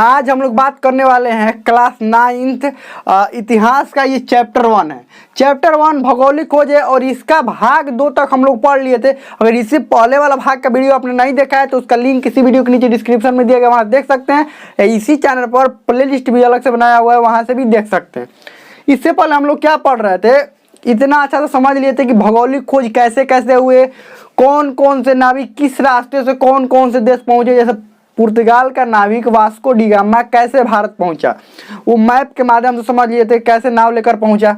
आज हम लोग बात करने वाले हैं क्लास 9th इतिहास का। ये चैप्टर 1 है। चैप्टर 1 भौगोलिक खोज है और इसका भाग 2 तक हम लोग पढ़ लिए थे। अगर इससे पहले वाला भाग का वीडियो आपने नहीं देखा है तो उसका लिंक इसी वीडियो के नीचे डिस्क्रिप्शन में दिया गया, वहाँ देख सकते हैं। इसी चैनल पर प्लेलिस्ट भी अलग से बनाया हुआ है, वहाँ से भी देख सकते हैं। इससे पहले हम लोग क्या पढ़ रहे थे, इतना अच्छा से समझ लिए थे कि भौगोलिक खोज कैसे कैसे हुए, कौन कौन से नाविक किस रास्ते से कौन कौन से देश पहुंचे। जैसे पुर्तगाल का नाविक वास्को डी गामा कैसे भारत पहुंचा, वो मैप के माध्यम से समझ लिए थे कैसे नाव लेकर पहुंचा।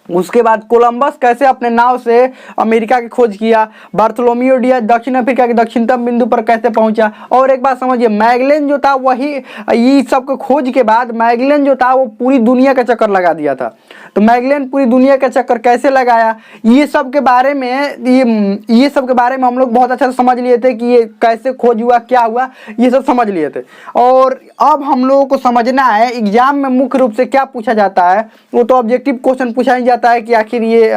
उसके बाद कोलंबस कैसे अपने नाव से अमेरिका की खोज किया। बार्थोलोमेव डियाज दक्षिण अफ्रीका के दक्षिणतम बिंदु पर कैसे पहुंचा। और एक बात समझिए, मैगेलन जो था वही ये सब को खोज के बाद मैगेलन जो था वो पूरी दुनिया का चक्कर लगा दिया था। तो मैगेलन पूरी दुनिया का चक्कर कैसे लगाया, ये सब के बारे में हम लोग बहुत अच्छा से समझ लिए थे कि ये कैसे खोज हुआ, क्या हुआ, ये सब समझ लिए थे। और अब हम लोगों को समझना है एग्जाम में मुख्य रूप से क्या पूछा जाता है। वो तो ऑब्जेक्टिव क्वेश्चन पूछा ही जाता है कि आखिर ये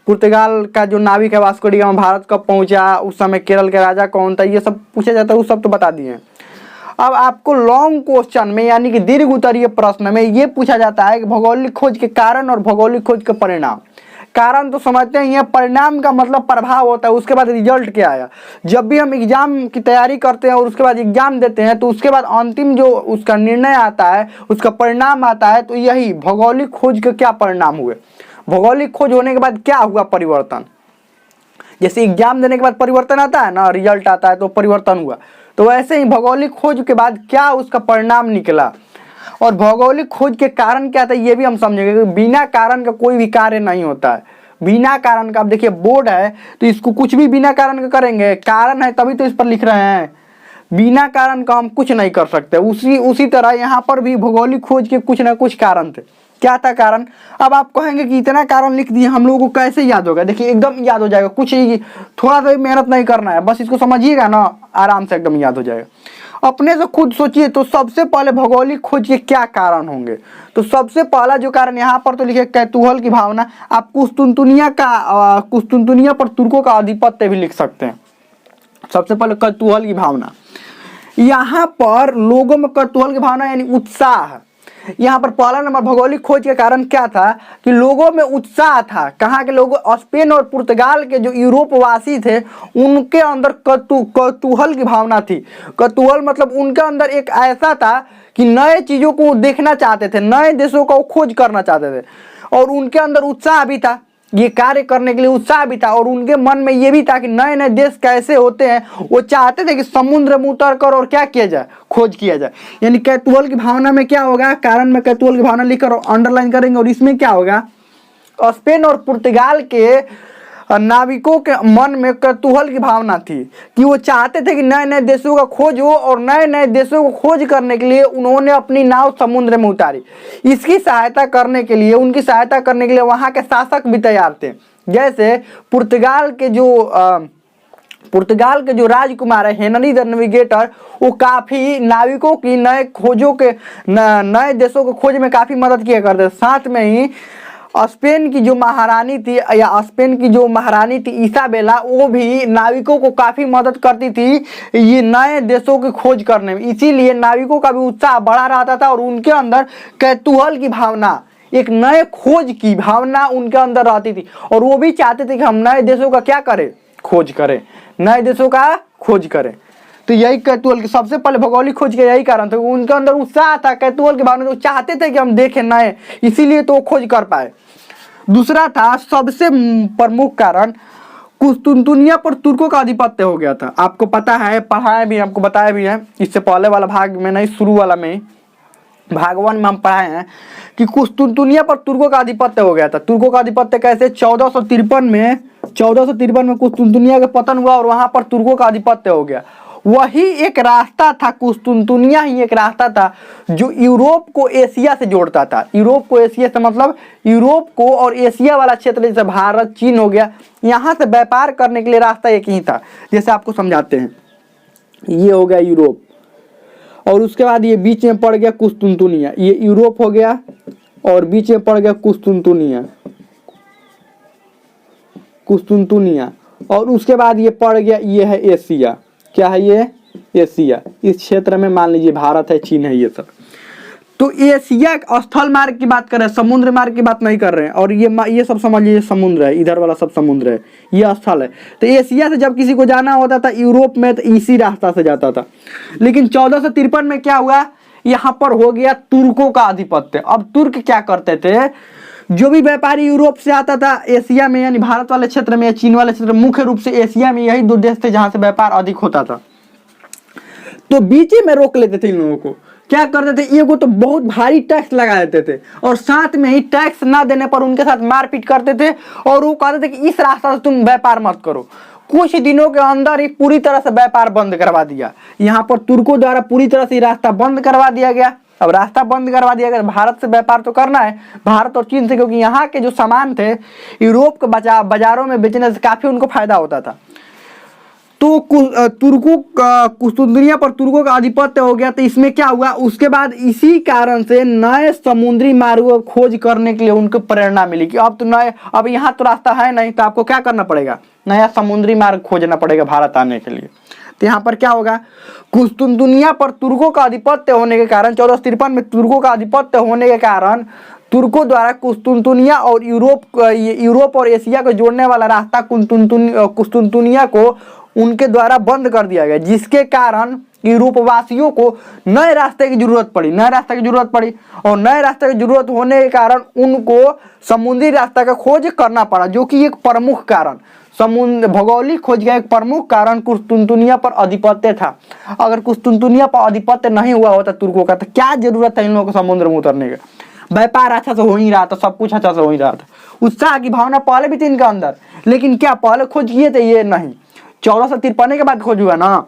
पुर्तगाल का जो नाविक है वास्को डी गामा भारत कब पहुंचा, उस समय केरल के राजा कौन था, ये सब पूछा जाता है। वो सब तो बता दिए। अब आपको लॉन्ग क्वेश्चन में यानी कि दीर्घ उत्तरीय प्रश्न में ये पूछा जाता है कि भौगोलिक खोज के कारण और भौगोलिक खोज के परिणाम। कारण तो समझते हैं, परिणाम का मतलब प्रभाव होता है, उसके बाद रिजल्ट क्या आया। जब भी हम एग्जाम की तैयारी करते हैं और उसके बाद एग्जाम देते हैं तो उसके बाद अंतिम जो उसका निर्णय आता है, उसका परिणाम आता है, तो यही भौगोलिक खोज के क्या परिणाम हुए, भौगोलिक खोज होने के बाद क्या हुआ परिवर्तन। जैसे एग्जाम देने के बाद परिवर्तन आता है ना, रिजल्ट आता है तो परिवर्तन हुआ, तो वैसे ही भौगोलिक खोज के बाद क्या उसका परिणाम निकला और भौगोलिक खोज के कारण क्या था ये भी हम समझेंगे। कि बिना कारण का कोई भी कार्य नहीं होता है। बिना कारण का, आप देखिए बोर्ड है तो इसको कुछ भी बिना कारण का करेंगे, कारण है तभी तो इस पर लिख रहे हैं। बिना कारण का हम कुछ नहीं कर सकते। उसी तरह यहाँ पर भी भौगोलिक खोज के कुछ ना कुछ कारण थे। क्या था कारण? अब आप कहेंगे कि इतना कारण लिख दिए, हम लोगों को कैसे याद होगा। देखिए एकदम याद हो जाएगा, कुछ ही थोड़ा सा भी मेहनत नहीं करना है, बस इसको समझिएगा ना, आराम से एकदम याद हो जाएगा। अपने से खुद सोचिए तो सबसे पहले भौगोलिक खोज के क्या कारण होंगे। तो सबसे पहला जो कारण यहाँ पर तो लिखे कैतूहल की भावना। आप कुस्तुनतुनिया पर तुर्कों का आधिपत्य भी लिख सकते हैं। सबसे पहले कैतूहल की भावना, यहाँ पर लोगों में कैतूहल की भावना यानी उत्साह। यहाँ पर पहला नंबर भौगोलिक खोज के कारण क्या था कि लोगों में उत्साह था। कहाँ के लोग? स्पेन और पुर्तगाल के जो यूरोपवासी थे उनके अंदर कौतूहल की भावना थी। कौतूहल मतलब उनके अंदर एक ऐसा था कि नए चीज़ों को देखना चाहते थे, नए देशों का खोज करना चाहते थे और उनके अंदर उत्साह भी था, ये कार्य करने के लिए उत्साह भी था। और उनके मन में ये भी था कि नए नए देश कैसे होते हैं, वो चाहते थे कि समुद्र में उतर कर और क्या किया जाए, खोज किया जाए। यानी कैतूहल की भावना में क्या होगा, कारण में कैतूहल की भावना लिखकर अंडरलाइन करेंगे। और इसमें क्या होगा, स्पेन और पुर्तगाल के नाविकों के मन में कौतूहल की भावना थी कि वो चाहते थे कि नए नए देशों का खोज हो और नए नए देशों को खोज करने के लिए उन्होंने अपनी नाव समुद्र में उतारी। इसकी सहायता करने के लिए, उनकी सहायता करने के लिए वहाँ के शासक भी तैयार थे। जैसे पुर्तगाल के जो राजकुमार है हेनरी द नेविगेटर, वो काफ़ी नाविकों की नए खोजों के नए देशों को खोज में काफ़ी मदद किया करते। साथ में ही स्पेन की जो महारानी थी इसाबेला, वो भी नाविकों को काफ़ी मदद करती थी ये नए देशों की खोज करने में। इसीलिए नाविकों का भी उत्साह बढ़ा रहता था और उनके अंदर कैतूहल की भावना, एक नए खोज की भावना उनके अंदर रहती थी। और वो भी चाहते थे कि हम नए देशों का क्या करें, खोज करें, नए देशों का खोज करें। तो यही कैतूहल की सबसे पहले भौगोलिक खोज के यही कारण था। उनके अंदर उत्साह था, कैतूहल की भावना, तो चाहते थे कि हम देखें नए, इसीलिए तो वो खोज कर पाए। दूसरा था सबसे प्रमुख कारण, कुस्तुनतुनिया पर तुर्कों का आधिपत्य हो गया था। आपको पता है, पढ़ाया भी, आपको बताया भी है, इससे पहले वाला भाग में नहीं, शुरू वाला में, भाग 1 में हम पढ़ाए हैं कि कुस्तुनतुनिया पर तुर्कों का आधिपत्य हो गया था। तुर्कों का आधिपत्य कैसे? 1453 में कुस्तुनतुनिया का पतन हुआ और वहां पर तुर्कों का आधिपत्य हो गया। वही एक रास्ता था, कुस्तुनतुनिया ही एक रास्ता था जो यूरोप को एशिया से जोड़ता था। यूरोप को एशिया से मतलब यूरोप को और एशिया वाला क्षेत्र, जैसे भारत चीन हो गया, यहाँ से व्यापार करने के लिए रास्ता एक ही था। जैसे आपको समझाते हैं, ये हो गया यूरोप और उसके बाद ये बीच में पड़ गया कुस्तुनतुनिया। ये यूरोप हो गया और बीच में पड़ गया कुस्तुनतुनिया और उसके बाद ये पड़ गया, ये है एशिया। क्या है ये? एशिया, इस क्षेत्र में मान लीजिए भारत है, चीन है, ये सब। तो एशिया स्थल मार्ग की बात कर रहे हैं, समुद्र मार्ग की बात नहीं कर रहे हैं। और ये सब समझ लीजिए समुद्र है, इधर वाला सब समुद्र है, ये स्थल है। तो एशिया से जब किसी को जाना होता था यूरोप में, तो इसी रास्ता से जाता था। लेकिन 1453 में क्या हुआ, यहाँ पर हो गया तुर्कों का आधिपत्य। अब तुर्क क्या करते थे, जो भी व्यापारी यूरोप से आता था एशिया में, यानी भारत वाले क्षेत्र में या चीन वाले क्षेत्र में, मुख्य रूप से एशिया में यही 2 देश थे जहां से व्यापार अधिक होता था। तो बीच में रोक लेते थे इन लोगों को। क्या करते थे, एगो तो बहुत भारी टैक्स लगा देते थे, और साथ में ही टैक्स ना देने पर उनके साथ मारपीट करते थे, और वो कहते थे कि इस रास्ता से तुम व्यापार मत करो। कुछ दिनों के अंदर ही पूरी तरह से व्यापार बंद करवा दिया। यहाँ पर तुर्कों द्वारा पूरी तरह से रास्ता बंद करवा दिया गया। अब रास्ता बंद करवा दिया गया, भारत से व्यापार तो करना है, भारत और चीन से, क्योंकि यहाँ के जो सामान थे यूरोप के बाजारों में बेचने से काफी उनको फायदा होता था। तो तुर्कों कुस्तुंतनिया पर तुर्कों का आधिपत्य हो गया। तो इसमें क्या हुआ, उसके बाद इसी कारण से नए समुद्री मार्गों की खोज करने के लिए उनको प्रेरणा मिली कि अब यहाँ तो रास्ता है नहीं, तो आपको क्या करना पड़ेगा, नया समुद्री मार्ग खोजना पड़ेगा भारत आने के लिए। तो यहाँ पर क्या होगा, कुस्तुंतनिया पर तुर्कों का आधिपत्य होने के कारण, 1453 में तुर्कों का आधिपत्य होने के कारण तुर्कों द्वारा कुस्तुंतनिया और यूरोप और एशिया को जोड़ने वाला रास्ता कुस्तुंतनिया को उनके द्वारा बंद कर दिया गया, जिसके कारण यूरोप वासियों को नए रास्ते की जरूरत पड़ी। और नए रास्ते की जरूरत होने के कारण उनको समुद्री रास्ता का खोज करना पड़ा, जो कि एक प्रमुख कारण, भौगोलिक खोज का एक प्रमुख कारण कुस्तुंतनिया पर आधिपत्य था। अगर कुस्तुंतनिया पर आधिपत्य नहीं हुआ होता तुर्कों का, तो क्या जरूरत है इन लोगों को समुद्र में उतरने का। व्यापार अच्छा से हो ही रहा था, सब कुछ अच्छा से हो ही रहा था, उत्साह की भावना पहले भी थी इनके अंदर। लेकिन क्या पहले खोज किए थे, ये नहीं। 1453 के बाद खोज हुआ ना।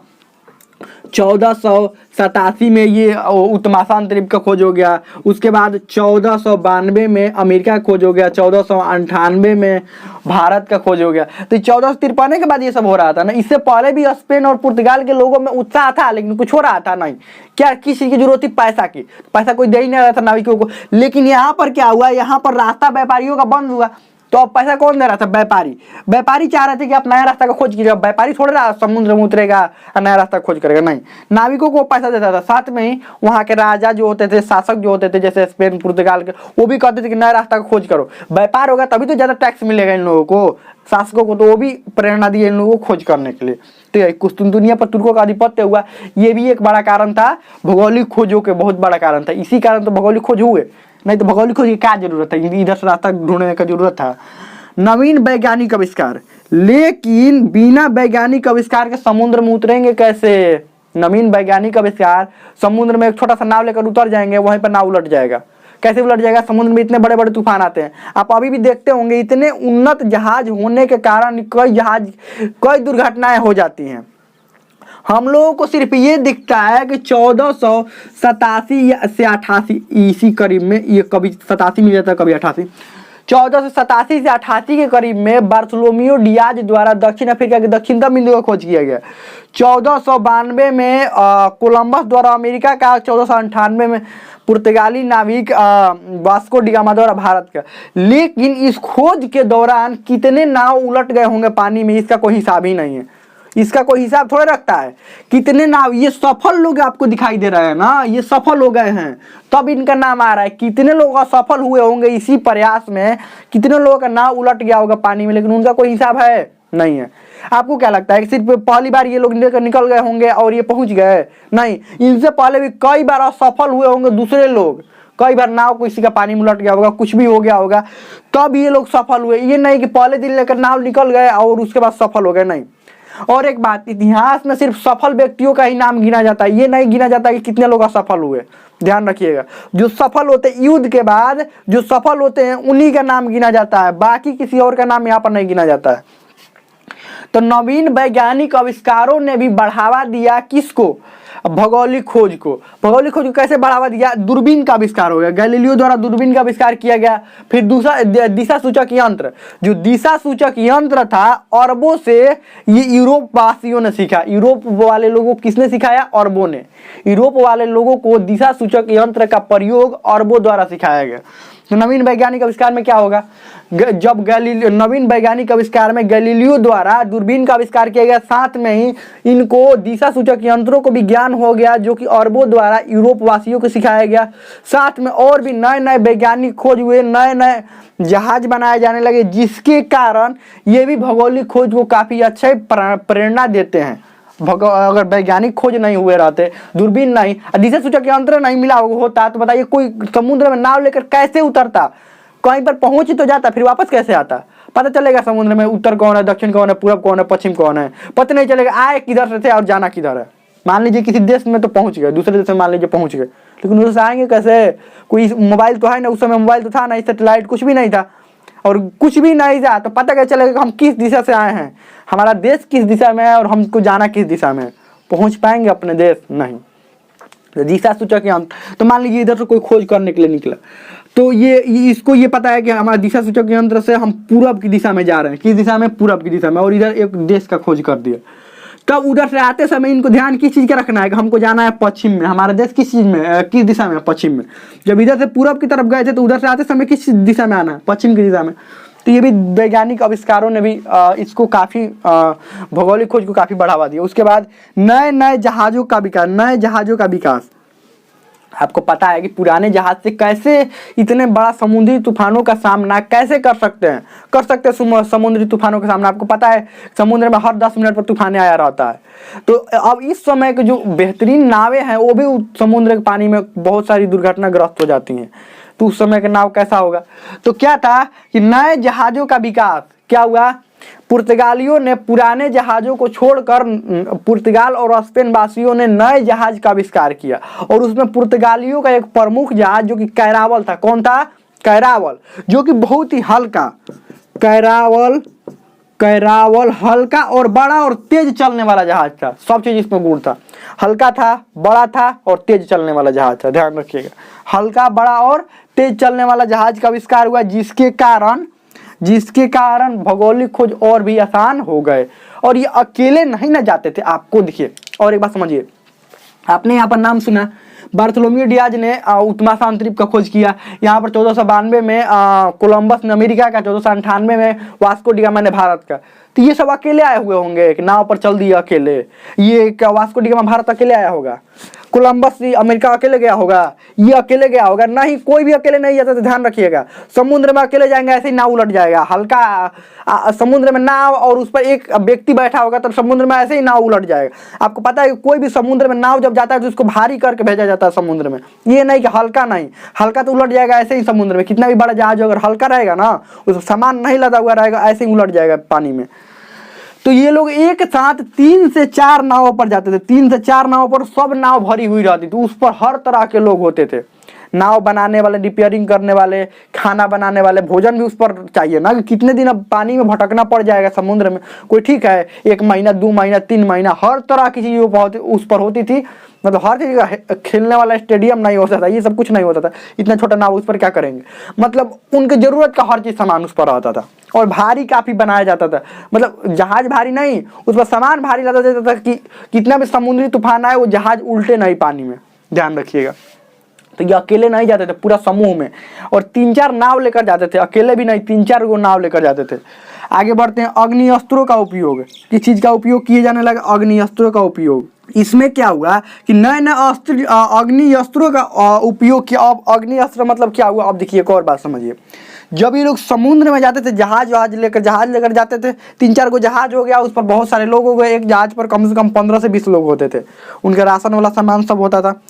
1487 में ये उत्तमाशांत द्वीप का खोज हो गया। उसके बाद 1492 में अमेरिका का खोज हो गया। 1498 में भारत का खोज हो गया। तो 1453 के बाद ये सब हो रहा था ना। इससे पहले भी स्पेन और पुर्तगाल के लोगों में उत्साह था, लेकिन कुछ हो रहा था नहीं। क्या किस चीज की जरूरत थी, पैसा की। पैसा कोई दे ही नहीं रहा था नाविकों को। लेकिन यहाँ पर क्या हुआ, यहाँ पर रास्ता व्यापारियों का बंद हुआ। तो अब पैसा कौन दे रहा था, व्यापारी चाह रहे थे कि आप नया रास्ता का खोज कीजिए। व्यापारी थोड़ा रहा समुद्र में उतरेगा और नया रास्ता खोज करेगा, नहीं, नाविकों को पैसा देता था। साथ में ही वहाँ के राजा जो होते थे, शासक जो होते थे, जैसे स्पेन पुर्तगाल के, वो भी कहते थे कि नया रास्ता का खोज करो। व्यापार होगा तभी तो ज्यादा टैक्स मिलेगा इन लोगों को, शासकों को। तो वो भी प्रेरणा दी इन लोगों को खोज करने के लिए। तो कुस्तुंतनिया पर तुर्कों का आधिपत्य हुआ, ये भी एक बड़ा कारण था, भौगोलिक खोजों के बहुत बड़ा कारण था। इसी कारण तो भौगोलिक खोज हुए, नहीं तो भौगोलिक खोज की क्या जरूरत है, इधर से रास्ता ढूंढने का जरूरत था। नवीन वैज्ञानिक आविष्कार, लेकिन बिना वैज्ञानिक आविष्कार के समुद्र में उतरेंगे कैसे। नवीन वैज्ञानिक आविष्कार, समुद्र में एक छोटा सा नाव लेकर उतर जाएंगे, वहीं पर नाव उलट जाएगा। कैसे उलट जाएगा, समुद्र में इतने बड़े बड़े तूफान आते हैं। आप अभी भी देखते होंगे, इतने उन्नत जहाज होने के कारण कई दुर्घटनाएं हो जाती हैं। हम लोगों को सिर्फ ये दिखता है कि 1487 से 88 इसी करीब में, ये कभी 87 मिल जाता है कभी 88, 1487 से 88 के करीब में बार्थोलोमियो डियाज द्वारा दक्षिण अफ्रीका के दक्षिणतम बिंदु का खोज किया गया। 1492 में कोलंबस द्वारा अमेरिका का, 1498 में पुर्तगाली नाविक वास्को डी गामा द्वारा भारत का। लेकिन इस खोज के दौरान कितने नाव उलट गए होंगे पानी में, इसका कोई हिसाब ही नहीं है। इसका कोई हिसाब थोड़ा रखता है कितने नाव, ये सफल लोग आपको दिखाई दे रहे हैं ना, ये सफल हो गए हैं तब इनका नाम आ रहा है। कितने लोग असफल हुए होंगे इसी प्रयास में, कितने लोगों का नाव उलट गया होगा पानी में, लेकिन उनका कोई हिसाब है नहीं है। आपको क्या लगता है कि सिर्फ पहली बार ये लोग निकल गए होंगे और ये पहुंच गए, नहीं, इनसे पहले भी कई बार असफल हुए होंगे दूसरे लोग। कई बार नाव किसी का पानी में उलट गया होगा, कुछ भी हो गया होगा, तब ये लोग सफल हुए। ये नहीं कि पहले दिन लेकर नाव निकल गए और उसके बाद सफल हो गए, नहीं। और एक बात, इतिहास में सिर्फ सफल व्यक्तियों का ही नाम गिना जाता है, ये नहीं गिना जाता कि कितने लोग असफल हुए। ध्यान रखिएगा, जो सफल होते हैं युद्ध के बाद, जो सफल होते हैं उन्हीं का नाम गिना जाता है, बाकी किसी और का नाम यहाँ पर नहीं गिना जाता है। तो नवीन वैज्ञानिक आविष्कारों ने भी बढ़ावा दिया किसको, भौगोलिक खोज को। भौगोलिक खोज को कैसे बढ़ावा दिया, दूरबीन का आविष्कार हो गया, गैलीलियो द्वारा दूरबीन का आविष्कार किया गया। फिर दूसरा दिशा सूचक यंत्र, जो दिशा सूचक यंत्र था अरबों से ये यूरोप वासियों ने सीखा। यूरोप वाले लोगों को किसने सिखाया, अरबों ने। यूरोप वाले लोगों को दिशा सूचक यंत्र का प्रयोग अरबों द्वारा सिखाया गया। तो नवीन वैज्ञानिक आविष्कार में क्या होगा, जब नवीन वैज्ञानिक आविष्कार में गैलीलियो द्वारा दूरबीन का आविष्कार किया गया, साथ में ही इनको दिशा सूचक यंत्रों को भी ज्ञान हो गया जो कि अरबों द्वारा यूरोप वासियों को सिखाया गया। साथ में और भी नए नए वैज्ञानिक खोज हुए, नए नए जहाज बनाए जाने लगे, जिसके कारण ये भी भौगोलिक खोज को काफ़ी अच्छे प्रेरणा देते हैं। अगर वैज्ञानिक खोज नहीं हुए रहते, दूरबीन नहीं, दिशा सूचक यंत्र नहीं मिला होता, तो बताइए कोई समुद्र में नाव लेकर कैसे उतरता, कहीं पर पहुंच तो जाता, फिर वापस कैसे आता। पता चलेगा समुद्र में उत्तर कौन है, दक्षिण कौन है, पूरब कौन है, पश्चिम कौन है, पता नहीं चलेगा आए किधर से थे और जाना किधर है। मान लीजिए किसी देश में तो पहुंच गए, दूसरे देश में मान लीजिए पहुंच गए, लेकिन उधर से आएंगे कैसे, कोई मोबाइल तो है ना, उस समय मोबाइल तो था नहीं, सैटेलाइट कुछ भी नहीं था, और कुछ भी नहीं था, तो पता कैसे चलेगा हम किस दिशा से आए हैं, हमारा देश किस दिशा में है और हमको जाना किस दिशा में है। पहुंच पाएंगे अपने देश? नहीं। तो दिशा सूचक यंत्र, तो मान लीजिए इधर से कोई खोज करने के लिए निकला, तो इसको ये पता है कि हमारा दिशा सूचक यंत्र से हम पूरब की दिशा में जा रहे हैं, किस दिशा में, पूरब की दिशा में, और इधर एक देश का खोज कर दिया। तब उधर से आते समय इनको ध्यान किस चीज़ का रखना है कि हमको जाना है पश्चिम में, हमारा देश किस चीज़ में, किस दिशा में, पश्चिम में। जब इधर से पूरब की तरफ गए थे तो उधर से आते समय किस दिशा में आना है, पश्चिम की दिशा में। तो ये भी वैज्ञानिक आविष्कारों ने भी इसको काफ़ी भौगोलिक खोज को काफ़ी बढ़ावा दिया। उसके बाद नए नए जहाज़ों का विकास, नए जहाज़ों का विकास। आपको पता है कि पुराने जहाज से कैसे इतने बड़ा समुद्री तूफानों का सामना कैसे कर सकते हैं समुद्री तूफानों का सामना। आपको पता है समुद्र में हर 10 मिनट पर तूफान आया रहता है। तो अब इस समय के जो बेहतरीन नावें हैं वो भी समुद्र के पानी में बहुत सारी दुर्घटनाग्रस्त हो जाती हैं। तो उस समय का नाव कैसा होगा। तो क्या था कि नए जहाज़ों का विकास क्या हुआ, पुर्तगालियों ने पुराने जहाज़ों को छोड़कर पुर्तगाल और स्पेन वासियों ने नए जहाज का आविष्कार किया, और उसमें पुर्तगालियों का एक प्रमुख जहाज जो कि कैरावल था। कौन था? कैरावल, जो कि बहुत ही हल्का, कैरावल हल्का और बड़ा और तेज चलने वाला जहाज था। सब चीज इसमें गुण था, हल्का था, बड़ा था और तेज चलने वाला जहाज था। ध्यान रखिएगा, हल्का, बड़ा और तेज चलने वाला जहाज का आविष्कार हुआ, जिसके कारण भौगोलिक खोज और भी आसान हो गए। और ये अकेले नहीं ना जाते थे। आपको देखिए और एक बात समझिए, आपने यहाँ पर नाम सुना बार्थोलोम्यू डियाज ने उत्तमा द्वीप का खोज किया। यहाँ पर 1492 में कोलंबस ने अमेरिका का, 1498 में वास्को डी गामा ने भारत का। तो ये सब अकेले आए हुए होंगे, एक नाव पर चल दिए अकेले। ये क्या वास्को डी गामा भारत अकेले आया होगा? कोलंबस अमेरिका अकेले गया होगा? ये अकेले गया होगा? नहीं, कोई भी अकेले नहीं जाता। तो ध्यान रखिएगा, समुद्र में अकेले जाएंगे ऐसे ही नाव उलट जाएगा। हल्का समुद्र में नाव और उस पर एक व्यक्ति बैठा होगा तो समुद्र में ऐसे ही नाव उलट जाएगा। आपको पता है कि कोई भी समुद्र में नाव जब जाता है तो उसको भारी करके भेजा जाता है समुद्र में। ये नहीं कि हल्का, नहीं, हल्का तो उलट जाएगा ऐसे ही समुद्र में। कितना भी बड़ा जहाज अगर हल्का रहेगा ना, उस सामान नहीं लदा हुआ रहेगा, ऐसे ही उलट जाएगा पानी में। तो ये लोग एक साथ 3 से 4 नावों पर जाते थे। 3 से 4 नावों पर सब नाव भरी हुई रहती थी। उस पर हर तरह के लोग होते थे, नाव बनाने वाले, रिपेयरिंग करने वाले, खाना बनाने वाले, भोजन भी उस पर चाहिए ना। कि कितने दिन अब पानी में भटकना पड़ जाएगा समुद्र में। कोई ठीक है 1 महीना, 2 महीना, 3 महीना, हर तरह की चीज़ उस पर होती थी। मतलब हर चीज़ का, खेलने वाला स्टेडियम नहीं होता था, ये सब कुछ नहीं होता था। इतना छोटा नाव उस पर क्या करेंगे। मतलब उनके जरूरत का हर चीज़ सामान उस पर रहता था, और भारी काफ़ी बनाया जाता था। मतलब जहाज भारी नहीं, उस पर सामान भारी लाता जाता था कि कितना भी समुद्री तूफान आए वो जहाज उल्टे नहीं पानी में। ध्यान रखिएगा। तो ये अकेले नहीं जाते थे, पूरा समूह में, और 3-4 नाव लेकर जाते थे। अकेले भी नहीं, 3-4 गो नाव लेकर जाते थे। आगे बढ़ते हैं। अग्निअस्त्रों का उपयोग, किस चीज़ का उपयोग किए जाने लगा? अग्निअस्त्रों का उपयोग। इसमें क्या हुआ कि नए नए अग्निअस्त्रों का उपयोग किया। अब अग्निअस्त्र मतलब क्या हुआ, अब देखिए एक और बात समझिए। जब ये लोग समुद्र में जाते थे, जहाज लेकर जाते थे, 3-4 गो जहाज हो गया, उस पर बहुत सारे लोग हो गए। एक जहाज पर कम से कम 15 से 20 लोग होते थे। उनके राशन वाला सामान सब होता था।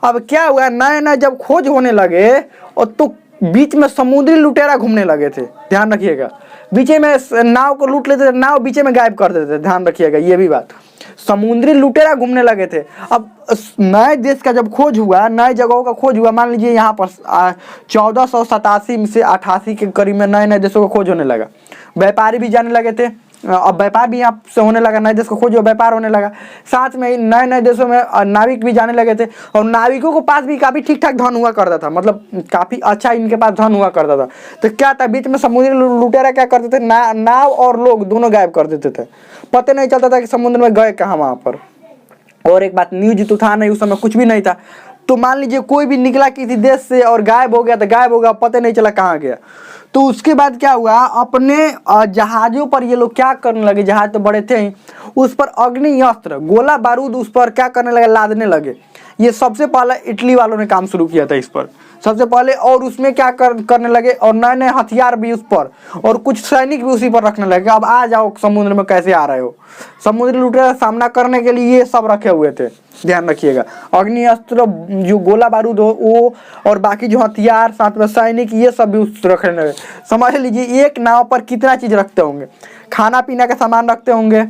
अब क्या हुआ, नए नए जब खोज होने लगे और तो बीच में समुद्री लुटेरा घूमने लगे थे। ध्यान रखिएगा, बीच में नाव को लूट लेते थे, नाव बीच में गायब कर देते थे। ध्यान रखिएगा ये भी बात, समुद्री लुटेरा घूमने लगे थे। अब नए देश का जब खोज हुआ, नए जगहों का खोज हुआ, मान लीजिए यहाँ पर 1487 से 88 के करीब में नए नए देशों का खोज होने लगा। व्यापारी भी जाने लगे थे, अब व्यापार भी यहाँ से होने लगा। नए देश का खोज हुआ, व्यापार होने लगा। साथ में नए नए देशों में नाविक भी जाने लगे थे, और नाविकों के पास भी काफ़ी ठीक ठाक धन हुआ करता था। मतलब काफ़ी अच्छा इनके पास धन हुआ करता था। तो क्या था, बीच में समुद्री लुटेरा क्या करते थे, नाव और लोग दोनों गायब कर देते थे। पता नहीं चलता था कि समुद्र में गए कहाँ वहाँ पर। और एक बात, न्यूज तो था नहीं उस समय, कुछ भी नहीं था। तो मान लीजिए कोई भी निकला किसी देश से और गायब हो गया, तो गायब हो गया, पता नहीं चला कहाँ गया। तो उसके बाद क्या हुआ, अपने जहाज़ों पर ये लोग क्या करने लगे, जहाज तो बड़े थे ही, उस पर अग्नि अस्त्र गोला बारूद उस पर क्या करने लगे, लादने लगे। ये सबसे पहले इटली वालों ने काम शुरू किया था इस पर सबसे पहले, और उसमें क्या करने लगे, और नए नए हथियार भी उस पर, और कुछ सैनिक भी उसी पर रखने लगे। अब आ जाओ समुद्र में कैसे आ रहे हो, समुद्री लुटेरे का सामना करने के लिए ये सब रखे हुए थे। ध्यान रखिएगा, अग्नि अस्त्र जो गोला बारूद हो वो, और बाकी जो हथियार साथ में सैनिक, ये सब भी उस रखने लगे। समझ लीजिए एक नाव पर कितना चीज रखते होंगे, खाना पीना का सामान रखते होंगे,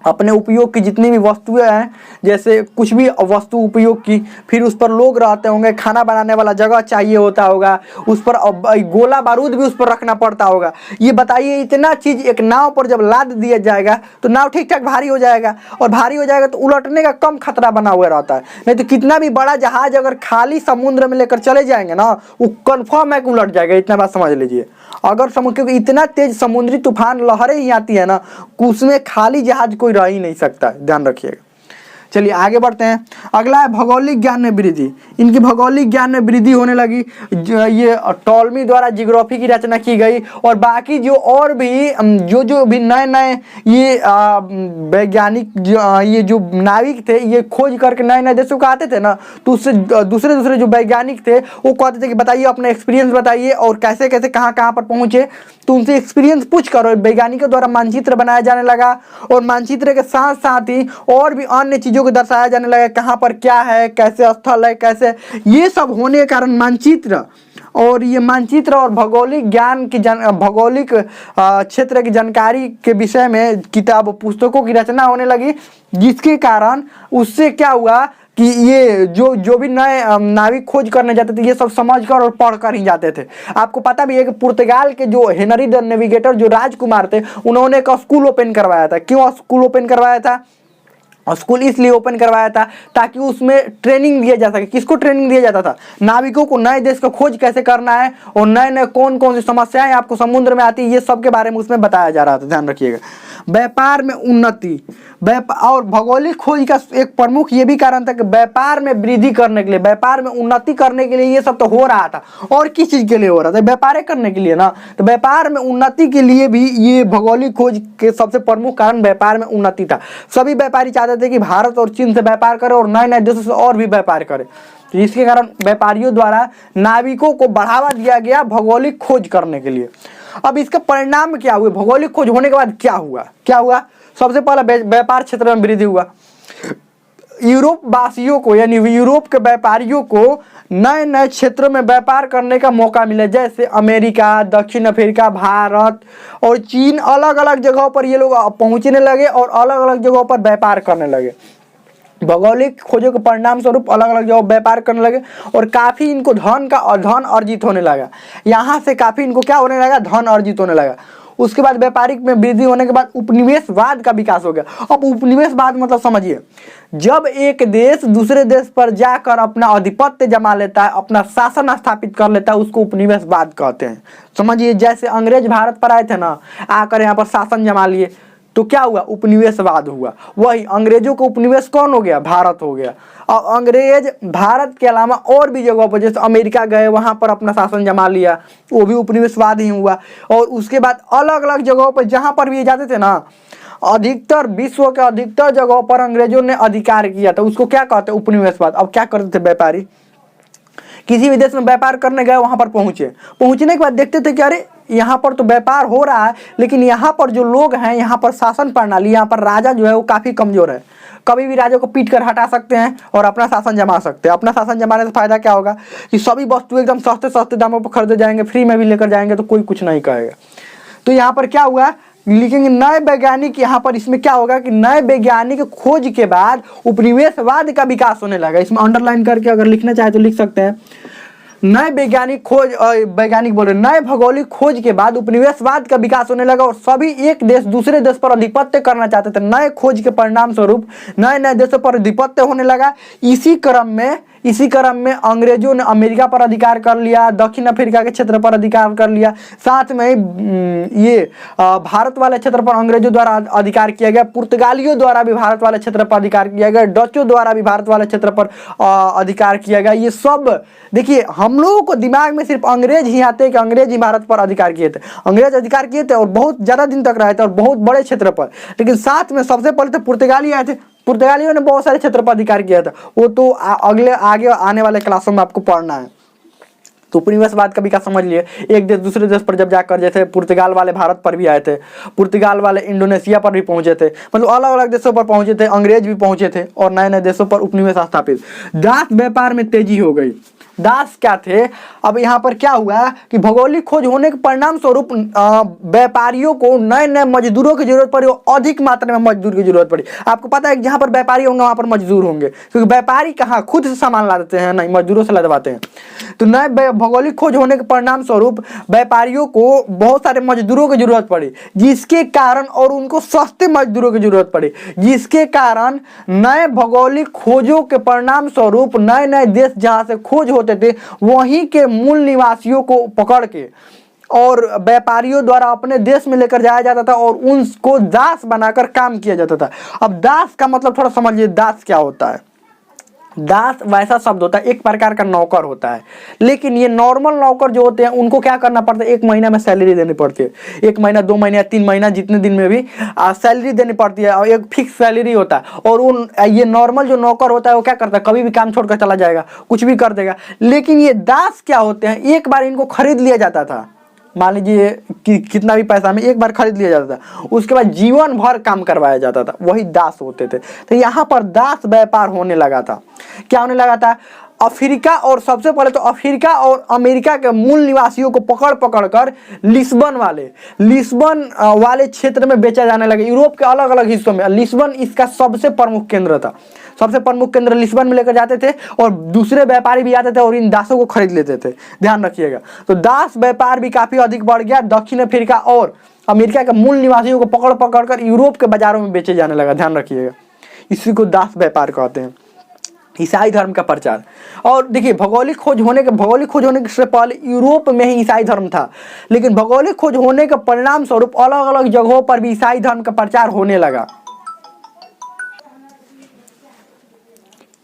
अपने उपयोग की जितनी भी वस्तुएं हैं, जैसे कुछ भी वस्तु उपयोग की, फिर उस पर लोग रहते होंगे, खाना बनाने वाला जगह चाहिए होता होगा, उस पर गोला बारूद भी उस पर रखना पड़ता होगा। ये बताइए इतना चीज एक नाव पर जब लाद दिया जाएगा तो नाव ठीक ठाक भारी हो जाएगा, और भारी हो जाएगा तो उलटने का कम खतरा बना हुआ रहता है। नहीं तो कितना भी बड़ा जहाज अगर खाली समुद्र में लेकर चले जाएंगे ना, वो कन्फर्म है कि उलट जाएगा। इतना बात समझ लीजिए। अगर क्योंकि इतना तेज समुद्री तूफान लहरें ही आती है ना, उसमें खाली जहाज कोई रह ही नहीं सकता, ध्यान रखिएगा। चलिए आगे बढ़ते हैं। अगला है भौगोलिक ज्ञान में वृद्धि। इनकी भौगोलिक ज्ञान में वृद्धि होने लगी। ये टॉलमी द्वारा जियोग्राफी की रचना की गई, और बाकी जो और भी जो भी नए नए ये वैज्ञानिक ये जो नाविक थे, ये खोज करके नए नए देशों को आते थे ना, तो उससे दूसरे दूसरे जो वैज्ञानिक थे वो कहते थे कि बताइए अपना एक्सपीरियंस बताइए, और कैसे कैसे कहाँ कहाँ पर पहुँचे। तो उनसे एक्सपीरियंस पूछ कर वैज्ञानिकों द्वारा मानचित्र बनाया जाने लगा, और मानचित्र के साथ साथ ही और भी अन्य चीज़ों को दर्शाया जाने लगा, कहाँ पर क्या है, कैसे स्थल है, कैसे, ये सब होने के कारण मानचित्र, और ये मानचित्र और भौगोलिक ज्ञान की भौगोलिक क्षेत्र की जानकारी के विषय में किताब पुस्तकों की रचना होने लगी, जिसके कारण उससे क्या हुआ कि ये जो भी नए नाविक खोज करने जाते थे, ये सब समझकर और पढ़कर ही जाते थे। आपको पता भी है कि पुर्तगाल के जो हेनरी द नेविगेटर जो राजकुमार थे, उन्होंने एक स्कूल ओपन करवाया था। क्यों स्कूल ओपन करवाया था? स्कूल इसलिए ओपन करवाया था ताकि उसमें ट्रेनिंग दिया जा सके। किसको ट्रेनिंग दिया जाता था? नाविकों को, नए देश का खोज कैसे करना है, और नए नए कौन कौन सी समस्याएं आपको समुद्र में आती है, ये सब के बारे में उसमें बताया जा रहा था। ध्यान रखिएगा। व्यापार में उन्नति, और भौगोलिक खोज का एक प्रमुख ये भी कारण था कि व्यापार में वृद्धि करने के लिए, व्यापार में उन्नति करने के लिए ये सब तो हो रहा था। और किस चीज के लिए हो रहा था? व्यापार करने के लिए ना। तो व्यापार में उन्नति के लिए भी ये भौगोलिक खोज के सबसे प्रमुख कारण व्यापार में उन्नति था। सभी व्यापारी चाहते थे कि भारत और चीन से व्यापार करे और नए नए देशों से और भी व्यापार करे। तो इसके कारण व्यापारियों द्वारा नाविकों को बढ़ावा दिया गया भौगोलिक खोज करने के लिए। अब इसका परिणाम क्या हुआ? भौगोलिक खोज होने के बाद क्या हुआ? सबसे पहला व्यापार क्षेत्र में वृद्धि हुआ। यूरोप वासियों को, यानी यूरोप के व्यापारियों को नए नए क्षेत्रों में व्यापार करने का मौका मिला, जैसे अमेरिका, दक्षिण अफ्रीका, भारत और चीन। अलग अलग जगहों पर ये लोग पहुंचने लगे और अलग अलग जगहों पर व्यापार करने लगे। भौगोलिक खोजों के परिणाम स्वरूप अलग अलग जगह व्यापार करने लगे, और काफी इनको धन अर्जित होने लगा। यहाँ से काफी इनको क्या होने लगा? धन अर्जित होने लगा। उसके बाद व्यापारिक में वृद्धि होने के बाद उपनिवेशवाद का विकास हो गया। अब उपनिवेशवाद मतलब समझिए, जब एक देश दूसरे देश पर जाकर अपना आधिपत्य जमा लेता है, अपना शासन स्थापित कर लेता है, उसको उपनिवेशवाद कहते हैं। समझिए, जैसे अंग्रेज भारत पर आए थे ना, आकर यहाँ पर शासन जमा लिए, तो क्या हुआ? उपनिवेशवाद हुआ। वही अंग्रेजों का उपनिवेश कौन हो गया? भारत हो गया। और अंग्रेज भारत के अलावा और भी जगहों पर, जैसे अमेरिका गए, वहां पर अपना शासन जमा लिया, वो भी उपनिवेशवाद ही हुआ। और उसके बाद अलग अलग जगहों पर जहां पर भी ये जाते थे ना, अधिकतर विश्व के अधिकतर जगहों पर अंग्रेजों ने अधिकार किया था। उसको क्या कहते हैं? उपनिवेशवाद। अब क्या करते थे व्यापारी? किसी भी देश में व्यापार करने गए, वहां पर पहुंचने के बाद देखते थे कि अरे यहाँ पर तो व्यापार हो रहा है, लेकिन यहाँ पर जो लोग हैं, यहाँ पर शासन प्रणाली, यहाँ पर राजा जो है वो काफी कमजोर है। कभी भी राजा को पीट कर हटा सकते हैं और अपना शासन जमा सकते हैं। अपना शासन जमाने से फायदा क्या होगा कि सभी वस्तु एकदम सस्ते सस्ते दामों पर खरीदे जाएंगे, फ्री में भी लेकर जाएंगे, तो कोई कुछ नहीं कहेगा। तो यहाँ पर क्या हुआ? लिखेंगे नए वैज्ञानिक, यहाँ पर इसमें क्या होगा कि नए वैज्ञानिक खोज के बाद उपनिवेशवाद का विकास होने लगा। इसमें अंडरलाइन करके अगर लिखना चाहे तो लिख सकते हैं। नए नए भौगोलिक खोज के बाद उपनिवेशवाद का विकास होने लगा, और सभी एक देश दूसरे देश पर आधिपत्य करना चाहते थे। नए खोज के परिणाम स्वरूप नए नए देशों पर आधिपत्य होने लगा। इसी क्रम में इसी क्रम में अंग्रेजों ने अमेरिका पर अधिकार कर लिया, दक्षिण अफ्रीका के क्षेत्र पर अधिकार कर लिया, साथ में ये भारत वाले क्षेत्र पर अंग्रेजों द्वारा अधिकार किया गया, पुर्तगालियों द्वारा भी भारत वाले क्षेत्र पर अधिकार किया गया, डचों द्वारा भी भारत वाले क्षेत्र पर अधिकार किया गया। ये सब देखिए, हम लोगों को दिमाग में सिर्फ अंग्रेज ही आते हैं कि अंग्रेज ही भारत पर अधिकार किए थे। अंग्रेज अधिकार किए थे और बहुत ज़्यादा दिन तक रहे थे और बहुत बड़े क्षेत्र पर, लेकिन साथ में सबसे पहले तो पुर्तगाली आए थे। पुर्तगालियों ने बहुत सारे क्षेत्र पर अधिकार किया था, वो तो आगे आने वाले क्लासों में आपको पढ़ना है। तो प्रीवियस बात कभी का समझ लिए, एक देश दूसरे देश पर जब जाकर, जैसे पुर्तगाल वाले भारत पर भी आए थे, पुर्तगाल वाले इंडोनेशिया पर भी पहुंचे थे, मतलब अलग अलग देशों पर पहुंचे थे, अंग्रेज भी पहुंचे थे और नए नए देशों पर उपनिवेश स्थापित। दास व्यापार में तेजी हो गई। दास क्या थे? अब यहाँ पर क्या हुआ कि भौगोलिक खोज होने के परिणाम स्वरूप व्यापारियों को नए नए मजदूरों की जरूरत पड़ी, अधिक मात्रा में मजदूर की जरूरत पड़ी। आपको पता है कि जहाँ पर व्यापारी होंगे वहाँ पर मजदूर होंगे, क्योंकि व्यापारी कहाँ खुद से सामान ला देते हैं, नहीं मजदूरों से लदवाते हैं। तो नए भौगोलिक खोज होने के परिणाम स्वरूप व्यापारियों को बहुत सारे मजदूरों की जरूरत पड़ी, जिसके कारण, और उनको सस्ते मजदूरों की जरूरत पड़ी, जिसके कारण नए भौगोलिक खोजों के परिणाम स्वरूप नए नए देश जहाँ से खोज होते थे वहीं के मूल निवासियों को पकड़ के और व्यापारियों द्वारा अपने देश में लेकर जाया जाता था और उनको दास बनाकर काम किया जाता था। अब दास का मतलब थोड़ा समझिए, दास क्या होता है? दास वैसा शब्द होता है, एक प्रकार का नौकर होता है, लेकिन ये नॉर्मल नौकर जो होते हैं उनको क्या करना पड़ता है, एक महीना में सैलरी देनी पड़ती है, 1 महीना 2 महीना 3 महीना जितने दिन में भी सैलरी देनी पड़ती है और एक फिक्स सैलरी होता है। और ये नॉर्मल जो नौकर होता है वो क्या करता है, कभी भी काम छोड़कर चला जाएगा, कुछ भी कर देगा। लेकिन ये दास क्या होते हैं, एक बार इनको खरीद लिया जाता था, मान लीजिए कि कितना भी पैसा में एक बार खरीद लिया जाता था, उसके बाद जीवन भर काम करवाया जाता था, वही दास होते थे। तो यहाँ पर दास व्यापार होने लगा था। क्या होने लगा था? अफ्रीका, और सबसे पहले तो अफ्रीका और अमेरिका के मूल निवासियों को पकड़ कर लिस्बन वाले क्षेत्र में बेचा जाने लगा। यूरोप के अलग अलग हिस्सों में लिस्बन इसका सबसे प्रमुख केंद्र था। सबसे प्रमुख केंद्र लिस्बन में लेकर जाते थे और दूसरे व्यापारी भी आते थे और इन दासों को खरीद लेते थे। ध्यान रखिएगा। तो दास व्यापार भी काफी अधिक बढ़ गया। दक्षिण अफ्रीका और अमेरिका के मूल निवासियों को पकड़ कर यूरोप के बाजारों में बेचे जाने लगा। ध्यान रखिएगा, इसी को दास व्यापार कहते हैं। ईसाई धर्म का प्रचार, और देखिए भौगोलिक खोज होने के से पहले यूरोप में ही ईसाई धर्म था, लेकिन भौगोलिक खोज होने के परिणाम स्वरूप अलग अलग जगहों पर भी ईसाई धर्म का प्रचार होने लगा।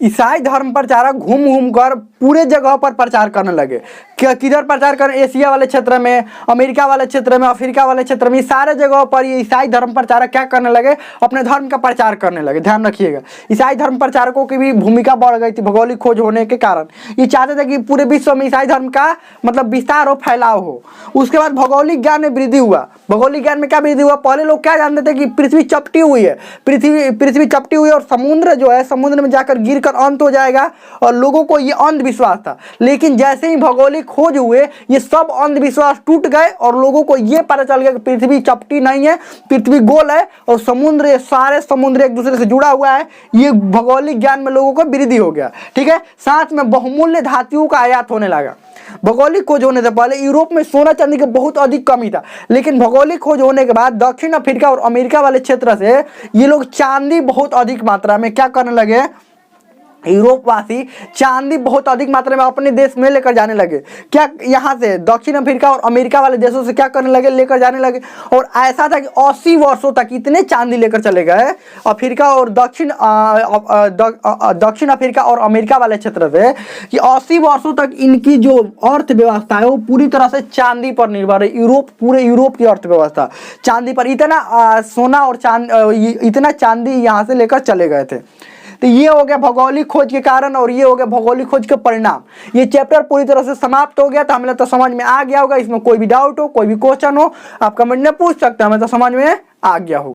ईसाई धर्म प्रचारक घूम कर पूरे जगह पर प्रचार करने लगे। किधर प्रचार करें? एशिया वाले क्षेत्र में, अमेरिका वाले क्षेत्र में, अफ्रीका वाले क्षेत्र में, सारे जगहों पर ये ईसाई धर्म प्रचारक क्या करने लगे? अपने धर्म का प्रचार करने लगे। ध्यान रखिएगा, ईसाई धर्म प्रचारकों की भी भूमिका बढ़ गई थी भौगोलिक खोज होने के कारण। ये चाहते थे कि पूरे विश्व में ईसाई धर्म का मतलब विस्तार हो, फैलाव हो। उसके बाद भौगोलिक ज्ञान में वृद्धि हुआ। भौगोलिक ज्ञान में क्या वृद्धि हुआ? पहले लोग क्या जानते थे कि पृथ्वी चपटी हुई है, पृथ्वी चपटी हुई और समुद्र जो है, समुद्र में जाकर गिर अंत हो जाएगा, और लोगों को ये अंधविश्वास था। लेकिन जैसे ही भौगोलिक खोज हुए, ये सब अंधविश्वास टूट गए और लोगों को ये पता चल गया कि पृथ्वी चपटी नहीं है, पृथ्वी गोल है और समुद्र, सारे समुद्र एक दूसरे से जुड़ा हुआ है। ये भौगोलिक ज्ञान में लोगों को वृद्धि हो गया। ठीक है, साथ में बहुमूल्य धातुओं का आयात होने लगा। भौगोलिक खोज होने से पहले यूरोप में सोना चांदी की बहुत अधिक कमी था, लेकिन भौगोलिक खोज होने के बाद दक्षिण अफ्रीका और अमेरिका वाले क्षेत्र से ये लोग चांदी बहुत अधिक मात्रा में क्या करने लगे? यूरोप वासी चांदी बहुत अधिक मात्रा में अपने देश में लेकर जाने लगे। क्या यहाँ से दक्षिण अफ्रीका और अमेरिका वाले देशों से क्या करने लगे? लेकर जाने लगे। और ऐसा था कि 80 वर्षों तक इतने चांदी लेकर चले गए अफ्रीका और दक्षिण अफ्रीका और अमेरिका वाले क्षेत्र से, कि 80 वर्षों तक इनकी जो अर्थव्यवस्था है वो पूरी तरह से चांदी पर निर्भर है। पूरे यूरोप की अर्थव्यवस्था चांदी पर, इतना सोना और इतना चांदी यहाँ से लेकर चले गए थे। तो ये हो गया भौगोलिक खोज के कारण और ये हो गया भौगोलिक खोज के परिणाम। ये चैप्टर पूरी तरह से समाप्त हो गया। तो हमें तो समझ में आ गया होगा। इसमें कोई भी डाउट हो, कोई भी क्वेश्चन हो, आप कमेंट में पूछ सकते हैं, हमें तो समझ में आ गया होगा।